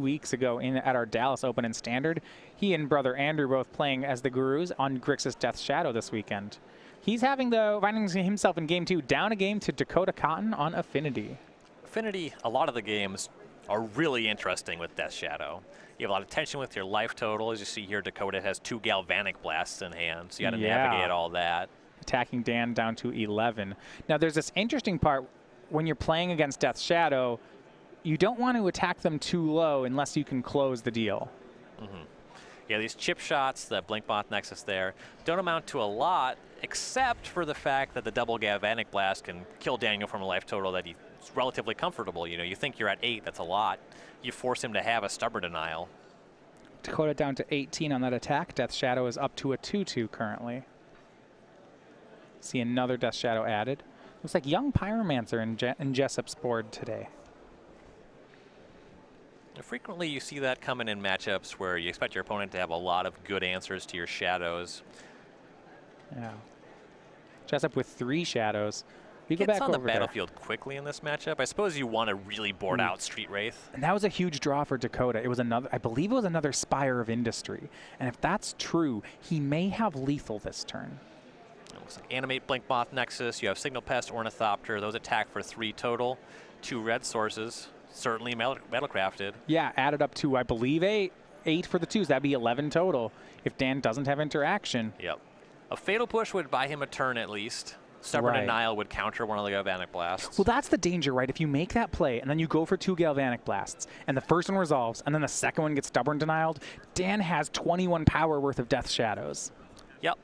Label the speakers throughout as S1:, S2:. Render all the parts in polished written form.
S1: weeks ago at our Dallas Open in Standard. He and brother Andrew both playing as the Gurus on Grixis Death Shadow this weekend. He's finding himself in game 2, down a game to Dakotah Cotton on Affinity.
S2: Affinity, a lot of the games are really interesting with Death Shadow. You have a lot of tension with your life total. As you see here, Dakotah has 2 Galvanic Blasts in hand, so you got to navigate all that.
S1: Attacking Dan down to 11. Now there's this interesting part when you're playing against Death Shadow, you don't want to attack them too low unless you can close the deal.
S2: Yeah, these chip shots, the Blinkmoth Nexus there, don't amount to a lot, except for the fact that the double Galvanic Blast can kill Daniel from a life total that he's relatively comfortable. You know, you think you're at 8, that's a lot. You force him to have a Stubborn Denial.
S1: Dakotah down to 18 on that attack. Death Shadow is up to a 2/2 currently. See another Death Shadow added. Looks like young Pyromancer in Jessup's board today.
S2: Frequently you see that coming in matchups where you expect your opponent to have a lot of good answers to your shadows.
S1: Yeah. Jessup with 3 shadows. We go
S2: Gets
S1: back
S2: on the
S1: over
S2: battlefield quickly in this matchup. I suppose you want to really board out Street Wraith.
S1: And that was a huge draw for Dakotah. It was another, I believe it was another Spire of Industry. And if that's true, he may have lethal this turn.
S2: It looks like Animate, Blinkmoth Nexus. You have Signal Pest, Ornithopter. Those attack for 3 total. 2 red sources. Certainly metalcrafted.
S1: Yeah, added up to, I believe, 8 for the 2s. That'd be 11 total if Dan doesn't have interaction.
S2: Yep. A Fatal Push would buy him a turn at least. Stubborn Denial would counter one of the Galvanic Blasts.
S1: Well, that's the danger, right? If you make that play and then you go for 2 Galvanic Blasts and the first one resolves and then the second one gets Stubborn Denialed, Dan has 21 power worth of Death Shadows.
S2: Yep.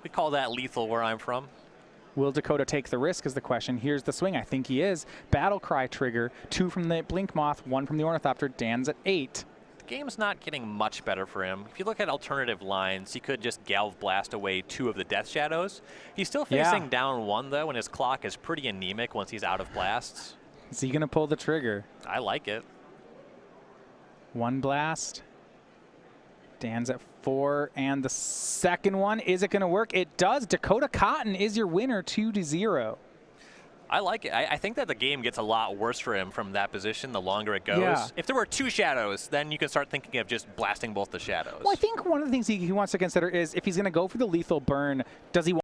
S2: We call that lethal where I'm from.
S1: Will Dakotah take the risk is the question. Here's the swing. I think he is. Battle Cry trigger. 2 from the Blinkmoth, 1 from the Ornithopter. Dan's at 8.
S2: The game's not getting much better for him. If you look at alternative lines, he could just Galv Blast away 2 of the Death Shadows. He's still facing down 1, though, and his clock is pretty anemic once he's out of blasts.
S1: Is he going to pull the trigger?
S2: I like it.
S1: 1 blast. Dan's at 4, and the second one, is it going to work? It does. Dakotah Cotton is your winner, 2-0.
S2: I like it. I think that the game gets a lot worse for him from that position the longer it goes.
S1: Yeah.
S2: If there were 2 shadows, then you can start thinking of just blasting both the shadows.
S1: Well, I think one of the things he wants to consider is if he's going to go for the lethal burn, does he want